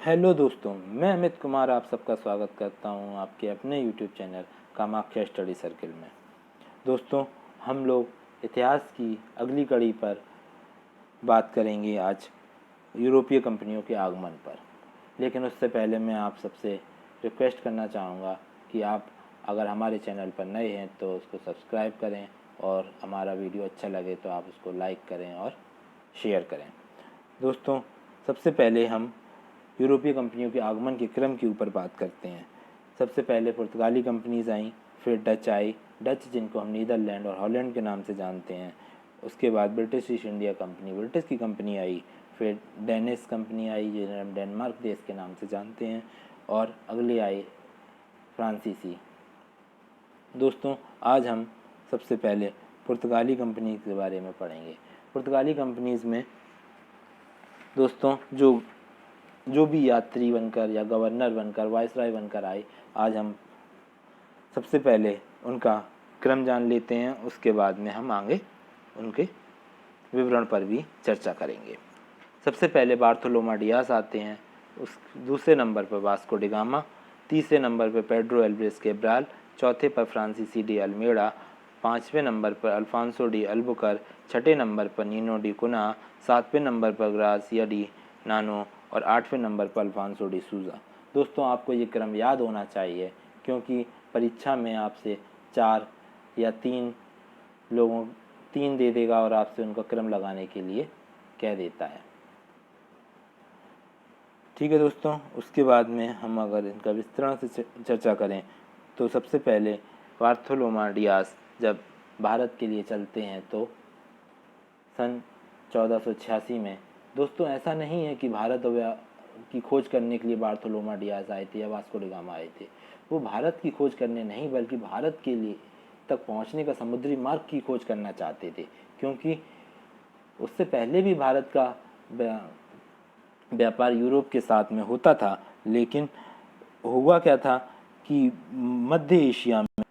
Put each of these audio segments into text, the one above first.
Hello दोस्तों, मैं अमित कुमार आप सबका स्वागत करता हूं आपके अपने YouTube channel Kamakhya study circle में। दोस्तों, हम लोग इतिहास की अगली कड़ी पर बात करेंगे आज यूरोपीय कंपनियों के आगमन पर। लेकिन उससे पहले मैं आप सबसे रिक्वेस्ट करना चाहूँगा कि आप अगर हमारे चैनल पर नए हैं तो उसको सब्सक्राइब करें और हमारा वीडियो अच्छा लगे तो आप उसको लाइक करें और शेयर करें। दोस्तों, सबसे पहले हम यूरोपीय कंपनियों के आगमन के क्रम के ऊपर बात करते हैं। सबसे पहले पुर्तगाली कंपनीज आईं, फिर डच आई, डच जिनको हम नीदरलैंड और हॉलैंड के नाम से जानते हैं। उसके बाद British east India company, British की कंपनी आई, फिर डेनिश कंपनी आई जिन्हें हम डेनमार्क देश के नाम से जानते हैं, और अगले आए फ्रांसीसी। दोस्तों, आज हम सबसे पहले पुर्तगाली कंपनी के बारे में पढ़ेंगे। पुर्तगाली कंपनीज़ में दोस्तों जो भी यात्री बनकर या गवर्नर बनकर वायसराय बनकर आए, आज हम सबसे पहले उनका क्रम जान लेते हैं। उसके बाद में हम आगे उनके विवरण पर भी चर्चा करेंगे। सबसे पहले बार्थोलोमा डियास आते हैं, उस दूसरे नंबर पर वास्को डी गामा, तीसरे नंबर पर पेड्रो एल्वेज कैब्राल, चौथे पर फ्रांसीसी डी अल्मेडा, पाँचवें नंबर पर अल्फांसो डी अल्बुकर, छठे नंबर पर नीनो डी कुना, सातवें नंबर पर ग्रासिया डी नानो और आठवें नंबर पर अल्फांसो डी सूजा। दोस्तों, आपको ये क्रम याद होना चाहिए क्योंकि परीक्षा में आपसे 4 या 3 दे देगा और आपसे उनका क्रम लगाने के लिए कह देता है। ठीक है दोस्तों, उसके बाद में हम अगर इनका विस्तरण से चर्चा करें तो सबसे पहले बार्थोलोमा डियास जब भारत के लिए चलते हैं तो सन 1486 में। दोस्तों, ऐसा नहीं है कि भारत की खोज करने के लिए बार्थोलोमा डियास आए थे या वास्को डी गामा आए थे। वो भारत की खोज करने नहीं बल्कि भारत के लिए तक पहुंचने का समुद्री मार्ग की खोज करना चाहते थे, क्योंकि उससे पहले भी भारत का व्यापार यूरोप के साथ में होता था। लेकिन हुआ क्या था कि मध्य एशिया में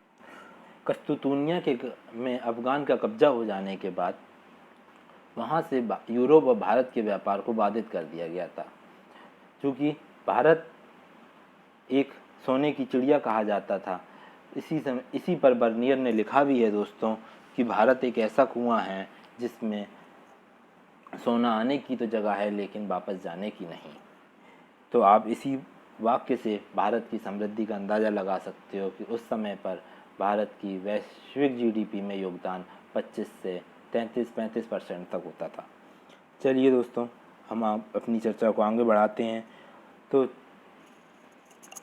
कस्तूतुनिया में अफगान का कब्जा हो जाने के बाद वहाँ से यूरोप और भारत के व्यापार को बाधित कर दिया गया था। क्योंकि भारत एक सोने की चिड़िया कहा जाता था। इसी पर बर्नियर ने लिखा भी है दोस्तों कि भारत एक ऐसा कुआं है जिसमें सोना आने की तो जगह है लेकिन वापस जाने की नहीं। तो आप इसी वाक्य से भारत की समृद्धि का अंदाज़ा लगा सकते हो कि उस समय पर भारत की वैश्विक जीडीपी में योगदान 25 से 33-35% तक होता था। चलिए दोस्तों, हम अपनी चर्चा को आगे बढ़ाते हैं। तो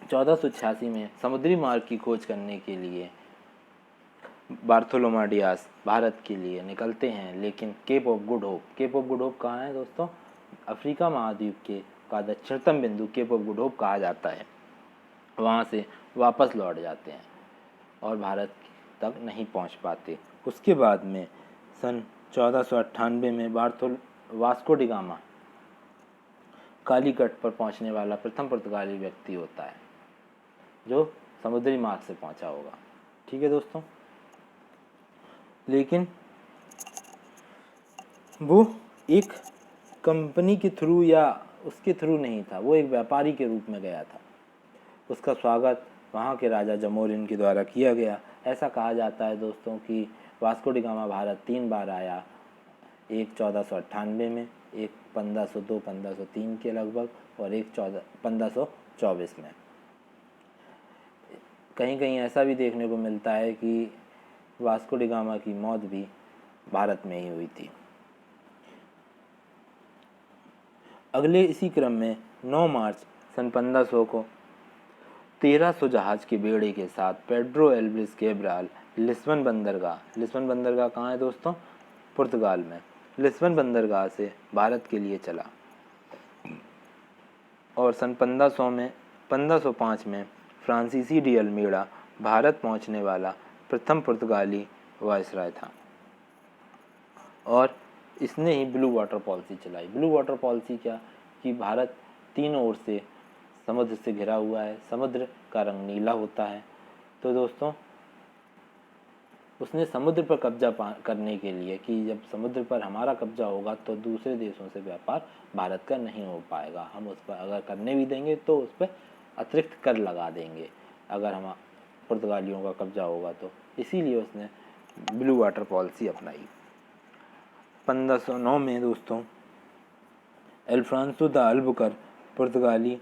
1486 में समुद्री मार्ग की खोज करने के लिए बार्थोलोमा डियास भारत के लिए निकलते हैं, लेकिन केप ऑफ गुड होप कहाँ है दोस्तों? अफ्रीका महाद्वीप का दक्षिणतम बिंदु केप ऑफ गुड होप कहा जाता है। वहाँ से वापस लौट जाते हैं और भारत तक नहीं पहुँच पाते। उसके बाद में सन 1498 में वास्को डी गामा कालीकट पर पहुँचने वाला प्रथम पुर्तगाली व्यक्ति होता है जो समुद्री मार्ग से पहुँचा होगा। ठीक है दोस्तों, लेकिन वो एक कंपनी के थ्रू या उसके थ्रू नहीं था, वो एक व्यापारी के रूप में गया था। उसका स्वागत वहाँ के राजा जमोरिन के द्वारा किया गया। ऐसा कहा जाता है दोस्तों कि वास्को डी गामा भारत 3 बार आया, एक 1498 में, एक 1502-1503 के लगभग और एक 1524 में। कहीं कहीं ऐसा भी देखने को मिलता है कि वास्को डी गामा की मौत भी भारत में ही हुई थी। अगले इसी क्रम में 9 मार्च सन 1500 को 1300 जहाज के बेड़े के साथ पेड्रो एल्वेज कैब्राल लिस्बन बंदरगाह कहाँ है दोस्तों? पुर्तगाल में। लिस्बन बंदरगाह से भारत के लिए चला और सन 1505 में फ्रांसीसी डी अल्मेडा भारत पहुंचने वाला प्रथम पुर्तगाली वायसराय था और इसने ही ब्लू वाटर पॉलिसी चलाई। ब्लू वाटर पॉलिसी क्या कि भारत तीनों ओर से समुद्र से घिरा हुआ है, समुद्र का रंग नीला होता है। तो दोस्तों, उसने समुद्र पर कब्जा करने के लिए कि जब समुद्र पर हमारा कब्जा होगा तो दूसरे देशों से व्यापार भारत का नहीं हो पाएगा, हम उस पर अगर करने भी देंगे तो उस पर अतिरिक्त कर लगा देंगे अगर हम पुर्तगालियों का कब्जा होगा तो। इसीलिए उसने ब्लू वाटर पॉलिसी अपनाई। 1509 में दोस्तों अल्फांसो द अल्बुकर्क पुर्तगाली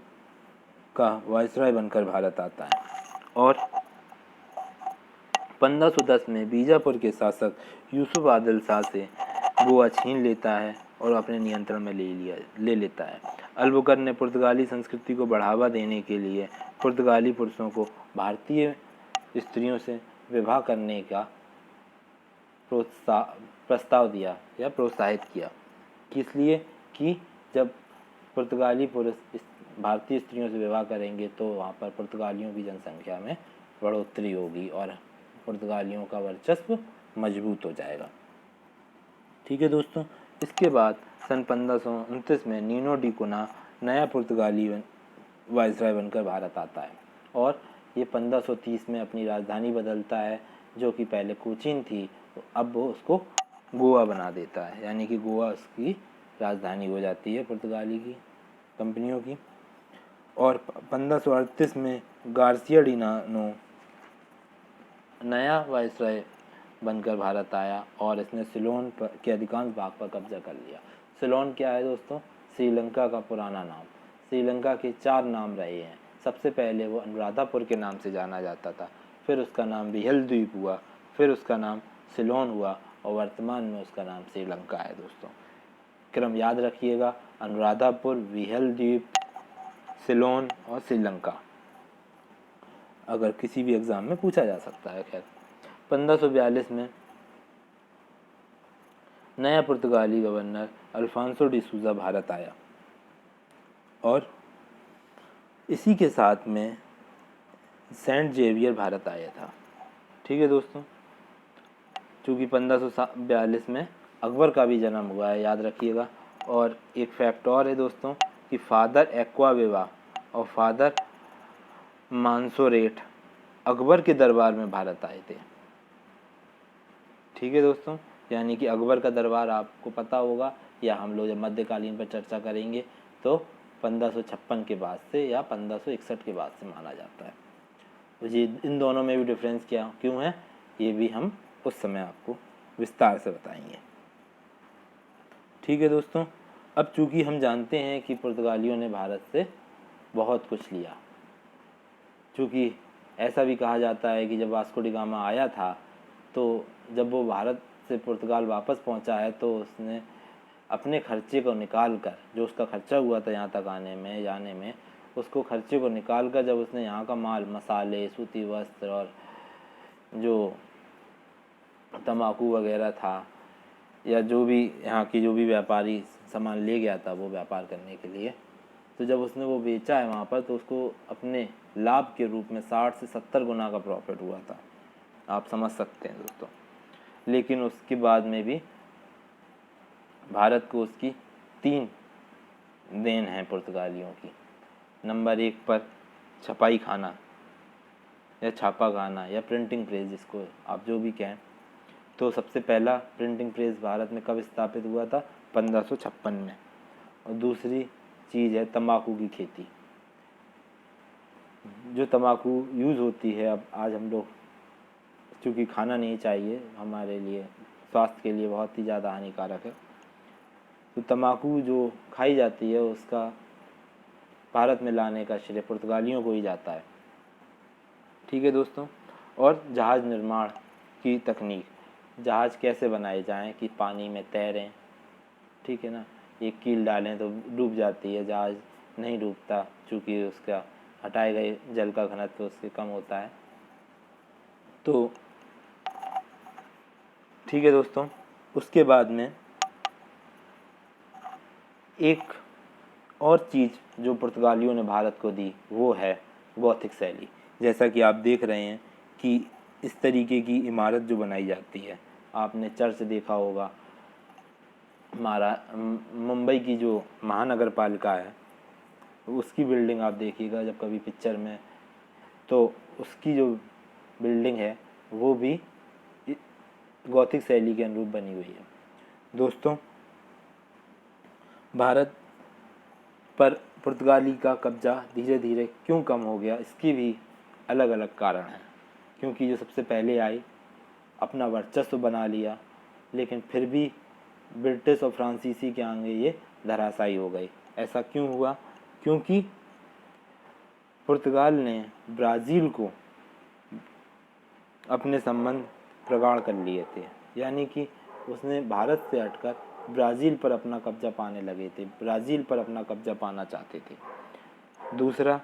का वायसराय बनकर भारत आता है और 1510 में बीजापुर के शासक यूसुफ आदिल शाह से गोवा छीन लेता है और अपने नियंत्रण में ले लेता है। अल्बुकर्क ने पुर्तगाली संस्कृति को बढ़ावा देने के लिए पुर्तगाली पुरुषों को भारतीय स्त्रियों से विवाह करने का प्रस्ताव दिया या प्रोत्साहित किया। किस लिए कि जब पुर्तगाली पुरुष भारतीय स्त्रियों से विवाह करेंगे तो वहाँ पर पुर्तगालियों की जनसंख्या में बढ़ोतरी होगी और पुर्तगालियों का वर्चस्व मजबूत हो जाएगा। ठीक है दोस्तों, इसके बाद सन 1529 में नीनो डी कुना नया पुर्तगाली वायसराय बनकर भारत आता है और ये 1530 में अपनी राजधानी बदलता है, जो कि पहले कोचीन थी तो अब वो उसको गोवा बना देता है, यानी कि गोवा उसकी राजधानी हो जाती है पुर्तगाली की कंपनियों की। और 1538 में गार्सिया डी नानो नया वायसराय बनकर भारत आया और इसने सिलोन के अधिकांश भाग पर कब्जा कर लिया। सिलोन क्या है दोस्तों? श्रीलंका का पुराना नाम। श्रीलंका के 4 नाम रहे हैं। सबसे पहले वो अनुराधापुर के नाम से जाना जाता था, फिर उसका नाम विहल द्वीप हुआ, फिर उसका नाम सिलोन हुआ और वर्तमान में उसका नाम श्रीलंका है। दोस्तों क्रम याद रखिएगा, अनुराधापुर, विहल द्वीप, सिलोन और श्रीलंका, अगर किसी भी एग्ज़ाम में पूछा जा सकता है। खैर 1542 में नया पुर्तगाली गवर्नर अल्फांसो डी सूजा भारत आया और इसी के साथ में सेंट जेवियर भारत आया था। ठीक है दोस्तों, चूँकि 1542 में अकबर का भी जन्म हुआ है, याद रखिएगा। और एक फैक्ट और है दोस्तों कि फादर एक्वाविवा और फादर मांसोरेट अकबर के दरबार में भारत आए थे। ठीक है दोस्तों, यानी कि अकबर का दरबार आपको पता होगा, या हम लोग जब मध्यकालीन पर चर्चा करेंगे तो 1556 के बाद से या 1561 के बाद से माना जाता है। तो ये इन दोनों में भी डिफरेंस क्या क्यों है, ये भी हम उस समय आपको विस्तार से बताएंगे। ठीक है दोस्तों, अब चूँकि हम जानते हैं कि पुर्तगालियों ने भारत से बहुत कुछ लिया, चूँकि ऐसा भी कहा जाता है कि जब वास्को डी गामा आया था तो जब वो भारत से पुर्तगाल वापस पहुंचा है तो उसने अपने खर्चे को निकाल कर, जो उसका खर्चा हुआ था यहाँ तक आने में जाने में, उसको खर्चे को निकाल कर जब उसने यहाँ का माल, मसाले, सूती वस्त्र और जो तंबाकू वगैरह था या जो भी यहाँ की जो भी व्यापारी सामान ले गया था वो व्यापार करने के लिए, तो जब उसने वो बेचा है वहाँ पर तो उसको अपने लाभ के रूप में 60 से 70 गुना का प्रॉफिट हुआ था। आप समझ सकते हैं दोस्तों। लेकिन उसके बाद में भी भारत को उसकी 3 देन हैं पुर्तगालियों की। नंबर 1 पर छपाई खाना या छापा खाना या प्रिंटिंग प्रेस, जिसको आप जो भी कहें। तो सबसे पहला प्रिंटिंग प्रेस भारत में कब स्थापित हुआ था? 1556 में। और दूसरी चीज़ है तंबाकू की खेती। जो तंबाकू यूज़ होती है, अब आज हम लोग चूँकि खाना नहीं चाहिए, हमारे लिए स्वास्थ्य के लिए बहुत ही ज़्यादा हानिकारक है, तो तंबाकू जो खाई जाती है उसका भारत में लाने का श्रेय पुर्तगालियों को ही जाता है। ठीक है दोस्तों, और जहाज़ निर्माण की तकनीक, जहाज़ कैसे बनाए जाएं कि पानी में तैरें, ठीक है ना, एक कील डालें तो डूब जाती है, जहाज़ नहीं डूबता चूँकि उसका हटाए गए जल का घनत्व उससे कम होता है। तो ठीक है दोस्तों, उसके बाद में एक और चीज़ जो पुर्तगालियों ने भारत को दी वो है गॉथिक शैली। जैसा कि आप देख रहे हैं कि इस तरीके की इमारत जो बनाई जाती है, आपने चर्च देखा होगा, मुंबई की जो महानगर पालिका है उसकी बिल्डिंग आप देखिएगा जब कभी पिक्चर में, तो उसकी जो बिल्डिंग है वो भी गॉथिक शैली के अनुरूप बनी हुई है। दोस्तों, भारत पर पुर्तगाली का कब्जा धीरे धीरे क्यों कम हो गया, इसकी भी अलग अलग कारण हैं। क्योंकि जो सबसे पहले आई अपना वर्चस्व बना लिया, लेकिन फिर भी ब्रिटिश और फ्रांसीसी के आगे ये धराशायी हो गई। ऐसा क्यों हुआ? क्योंकि पुर्तगाल ने ब्राज़ील को अपने संबंध प्रगाढ़ कर लिए थे, यानी कि उसने भारत से हटकर ब्राज़ील पर अपना कब्जा पाने लगे थे, ब्राज़ील पर अपना कब्जा पाना चाहते थे। दूसरा,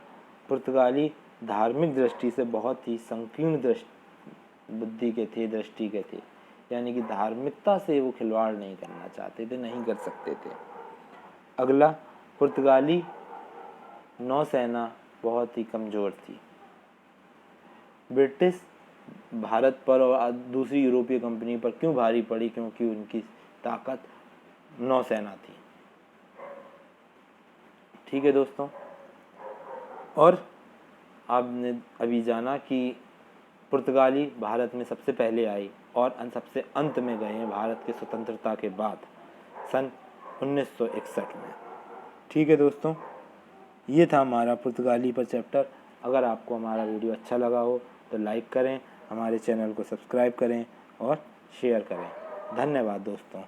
पुर्तगाली धार्मिक दृष्टि से बहुत ही संकीर्ण दृष्टि के थे, यानी कि धार्मिकता से वो खिलवाड़ नहीं करना चाहते थे, नहीं कर सकते थे। अगला, पुर्तगाली नौसेना बहुत ही कमज़ोर थी। ब्रिटिश भारत पर और दूसरी यूरोपीय कंपनी पर क्यों भारी पड़ी? क्योंकि उनकी ताकत नौसेना थी। ठीक है दोस्तों, और आपने अभी जाना कि पुर्तगाली भारत में सबसे पहले आई और सबसे अंत में गए हैं भारत के स्वतंत्रता के बाद सन 1961 में। ठीक है दोस्तों, ये था हमारा पुर्तगाली पर चैप्टर। अगर आपको हमारा वीडियो अच्छा लगा हो तो लाइक करें, हमारे चैनल को सब्सक्राइब करें और शेयर करें। धन्यवाद दोस्तों।